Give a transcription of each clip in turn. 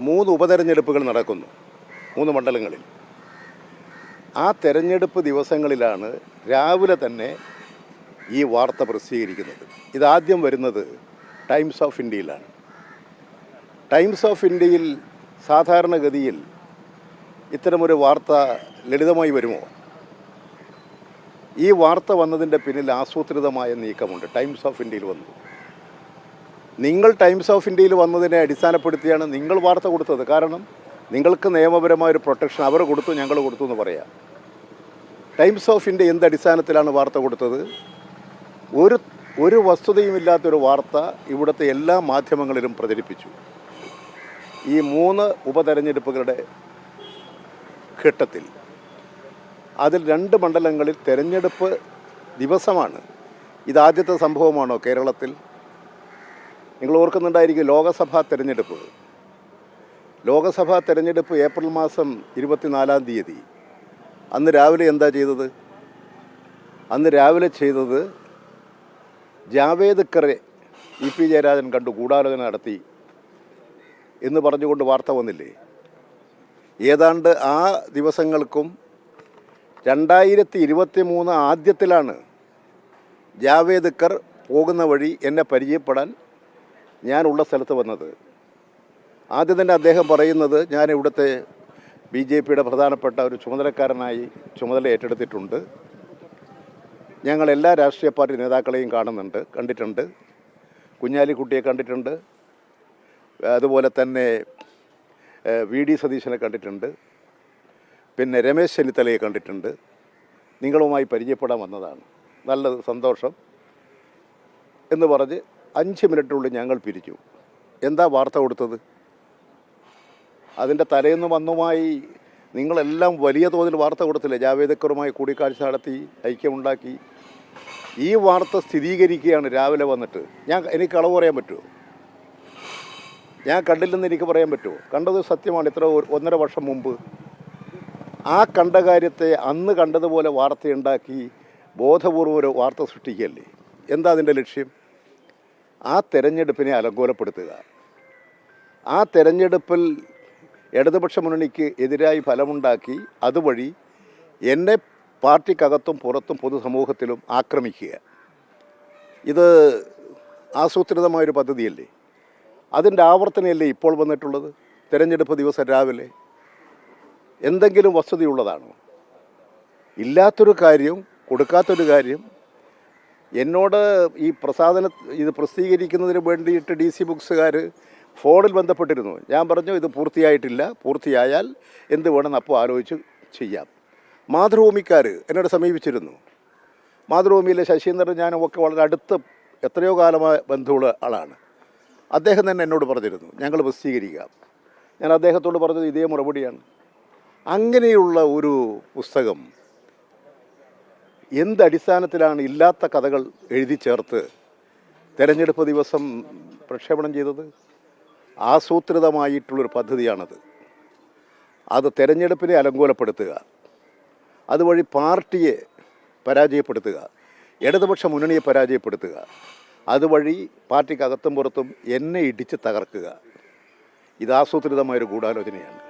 3 ഉപതെരഞ്ഞെടുപ്പുകൾ നടക്കുന്നു 3 മണ്ഡലങ്ങളിൽ. ആ തെരഞ്ഞെടുപ്പ് ദിവസങ്ങളിലാണ് രാവിലെ തന്നെ ഈ വാർത്ത പ്രസിദ്ധീകരിക്കുന്നത്. ഇതാദ്യം വരുന്നത് ടൈംസ് ഓഫ് ഇന്ത്യയിലാണ്. ടൈംസ് ഓഫ് ഇന്ത്യയിൽ സാധാരണഗതിയിൽ ഇത്തരമൊരു വാർത്ത ലളിതമായി വരുമോ? ഈ വാർത്ത വന്നതിൻ്റെ പിന്നിൽ ആസൂത്രിതമായ നീക്കമുണ്ട്. ടൈംസ് ഓഫ് ഇന്ത്യയിൽ വന്നു. നിങ്ങൾ ടൈംസ് ഓഫ് ഇന്ത്യയിൽ വന്നതിനെ അടിസ്ഥാനപ്പെടുത്തിയാണ് നിങ്ങൾ വാർത്ത കൊടുത്തത്. കാരണം നിങ്ങൾക്ക് നിയമപരമായൊരു പ്രൊട്ടക്ഷൻ അവർ കൊടുത്തു, ഞങ്ങൾ കൊടുത്തു എന്ന് പറയാം. ടൈംസ് ഓഫ് ഇന്ത്യ എന്ത് അടിസ്ഥാനത്തിലാണ് വാർത്ത കൊടുത്തത്? ഒരു വസ്തുതയുമില്ലാത്തൊരു വാർത്ത ഇവിടുത്തെ എല്ലാ മാധ്യമങ്ങളിലും പ്രചരിപ്പിച്ചു. ഈ 3 ഉപതെരഞ്ഞെടുപ്പുകളുടെ ഘട്ടത്തിൽ അതിൽ 2 മണ്ഡലങ്ങളിൽ തെരഞ്ഞെടുപ്പ് ദിവസമാണ്. ഇതാദ്യത്തെ സംഭവമാണോ കേരളത്തിൽ? നിങ്ങൾ ഓർക്കുന്നുണ്ടായിരിക്കും ലോകസഭാ തെരഞ്ഞെടുപ്പ്. ലോകസഭാ തെരഞ്ഞെടുപ്പ് ഏപ്രിൽ മാസം 24-ാം തീയതി. അന്ന് രാവിലെ എന്താ ചെയ്തത്? അന്ന് രാവിലെ ചെയ്തത് ജാവേദ് ഖറെ ഇ പി ജയരാജൻ കണ്ടു, ഗൂഢാലോചന നടത്തി എന്ന് പറഞ്ഞുകൊണ്ട് വാർത്ത വന്നില്ലേ? ഏതാണ്ട് ആ ദിവസങ്ങൾക്കും 2023 ആദ്യത്തിലാണ് ജാവേദ് ഖർ പോകുന്ന വഴി എന്നെ പരിചയപ്പെടാൻ ഞാനുള്ള സ്ഥലത്ത് വന്നത്. ആദ്യം തന്നെ അദ്ദേഹം പറയുന്നത്, ഞാൻ ഇവിടുത്തെ BJPയുടെ പ്രധാനപ്പെട്ട ഒരു ചുമതലക്കാരനായി ചുമതല ഏറ്റെടുത്തിട്ടുണ്ട്. ഞങ്ങൾ എല്ലാ രാഷ്ട്രീയ പാർട്ടി നേതാക്കളെയും കണ്ടിട്ടുണ്ട്. കുഞ്ഞാലിക്കുട്ടിയെ കണ്ടിട്ടുണ്ട്, അതുപോലെ തന്നെ VD സതീശനെ കണ്ടിട്ടുണ്ട്, പിന്നെ രമേശ് ചെന്നിത്തലയെ കണ്ടിട്ടുണ്ട്. നിങ്ങളുമായി പരിചയപ്പെടാൻ വന്നതാണ്, നല്ലത്, സന്തോഷം എന്ന് പറഞ്ഞ് 5 മിനിറ്റിനുള്ളിൽ ഞങ്ങൾ പിരിച്ചു. എന്താ വാർത്ത കൊടുത്തത്? അതിൻ്റെ തലേന്ന് വന്നുമായി നിങ്ങളെല്ലാം വലിയ തോതിൽ വാർത്ത കൊടുത്തില്ലേ? ജാവേദ് ഖറുമായി കൂടിക്കാഴ്ച നടത്തി, ഐക്യമുണ്ടാക്കി. ഈ വാർത്ത സ്ഥിരീകരിക്കുകയാണ് രാവിലെ വന്നിട്ട്. എനിക്ക് കളവ് പറയാൻ പറ്റുമോ? ഞാൻ കണ്ടില്ലെന്ന് എനിക്ക് പറയാൻ പറ്റുമോ? കണ്ടത് സത്യമാണ്. ഇത്ര 1.5 വർഷം മുമ്പ് ആ കണ്ട കാര്യത്തെ അന്ന് കണ്ടതുപോലെ വാർത്തയുണ്ടാക്കി ബോധപൂർവ്വം ഒരു വാർത്ത സൃഷ്ടിക്കുകയല്ലേ? എന്താ അതിൻ്റെ ലക്ഷ്യം? ആ തെരഞ്ഞെടുപ്പിനെ അലങ്കോലപ്പെടുത്തുക. ആ തെരഞ്ഞെടുപ്പിൽ ഇടതുപക്ഷ മുന്നണിക്ക് എതിരായി ഫലമുണ്ടാക്കി അതുവഴി എന്നെ പാർട്ടിക്കകത്തും പുറത്തും പൊതുസമൂഹത്തിലും ആക്രമിക്കുക. ഇത് ആസൂത്രിതമായൊരു പദ്ധതിയല്ലേ? അതിൻ്റെ ആവർത്തനയല്ലേ ഇപ്പോൾ വന്നിട്ടുള്ളത്? തെരഞ്ഞെടുപ്പ് ദിവസം രാവിലെ എന്തെങ്കിലും വസ്തുതയുള്ളതാണോ? ഇല്ലാത്തൊരു കാര്യം, കൊടുക്കാത്തൊരു കാര്യം. എന്നോട് ഈ ഇത് പ്രസിദ്ധീകരിക്കുന്നതിന് വേണ്ടിയിട്ട് DC ബുക്സുകാർ ഫോണിൽ ബന്ധപ്പെട്ടിരുന്നു. ഞാൻ പറഞ്ഞു, ഇത് പൂർത്തിയായിട്ടില്ല, പൂർത്തിയായാൽ എന്ത് വേണമെന്ന് അപ്പോൾ ആലോചിച്ച് ചെയ്യാം. മാതൃഭൂമിക്കാർ എന്നോട് സമീപിച്ചിരുന്നു. മാതൃഭൂമിയിലെ ശശീന്ദ്രൻ ഞാനും ഒക്കെ വളരെ അടുത്ത് എത്രയോ കാലമായ ബന്ധമുള്ള ആളാണ്. അദ്ദേഹം തന്നെ എന്നോട് പറഞ്ഞിരുന്നു, ഞങ്ങൾ പ്രസിദ്ധീകരിക്കാം. ഞാൻ അദ്ദേഹത്തോട് പറഞ്ഞത് ഇതേ മറുപടിയാണ്. അങ്ങനെയുള്ള ഒരു പുസ്തകം എന്തടിസ്ഥാനത്തിലാണ് ഇല്ലാത്ത കഥകൾ എഴുതി ചേർത്ത് തെരഞ്ഞെടുപ്പ് ദിവസം പ്രക്ഷേപണം ചെയ്തത്? ആസൂത്രിതമായിട്ടുള്ളൊരു പദ്ധതിയാണത്. അത് തെരഞ്ഞെടുപ്പിനെ അലങ്കോലപ്പെടുത്തുക, അതുവഴി പാർട്ടിയെ പരാജയപ്പെടുത്തുക, ഇടതുപക്ഷ മുന്നണിയെ പരാജയപ്പെടുത്തുക, അതുവഴി പാർട്ടിക്കകത്തും പുറത്തും എന്നെ ഇടിച്ച് തകർക്കുക. ഇത് ആസൂത്രിതമായൊരു ഗൂഢാലോചനയാണ്.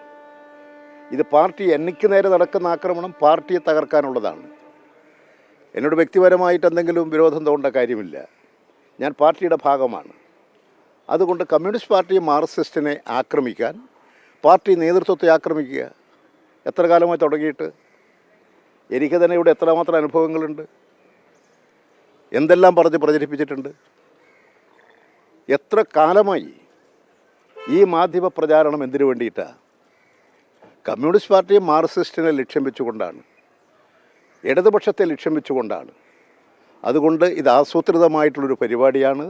ഇത് പാർട്ടി എനിക്ക് നേരെ നടക്കുന്ന ആക്രമണം പാർട്ടിയെ തകർക്കാനുള്ളതാണ്. എന്നോട് വ്യക്തിപരമായിട്ട് എന്തെങ്കിലും വിരോധം തോന്നേണ്ട കാര്യമില്ല. ഞാൻ പാർട്ടിയുടെ ഭാഗമാണ്. അതുകൊണ്ട് കമ്മ്യൂണിസ്റ്റ് പാർട്ടിയെ, മാർക്സിസ്റ്റിനെ ആക്രമിക്കാൻ പാർട്ടി നേതൃത്വത്തെ ആക്രമിക്കുക എത്ര കാലമായി തുടങ്ങിയിട്ട്? എനിക്ക് തന്നെ ഇവിടെ എത്രമാത്രം അനുഭവങ്ങളുണ്ട്, എന്തെല്ലാം പറഞ്ഞ് പ്രചരിപ്പിച്ചിട്ടുണ്ട്. എത്ര കാലമായി ഈ മാധ്യമ പ്രചാരണം എന്തിനു വേണ്ടിയിട്ടാണ്? കമ്മ്യൂണിസ്റ്റ് പാർട്ടിയെ, മാർക്സിസ്റ്റിനെ ലക്ഷ്യം വെച്ചുകൊണ്ടാണ്, ഇടതുപക്ഷത്തെ ലക്ഷ്യം വെച്ചുകൊണ്ടാണ്. അതുകൊണ്ട് ഇത് ആസൂത്രിതമായിട്ടുള്ളൊരു പരിപാടിയാണ്.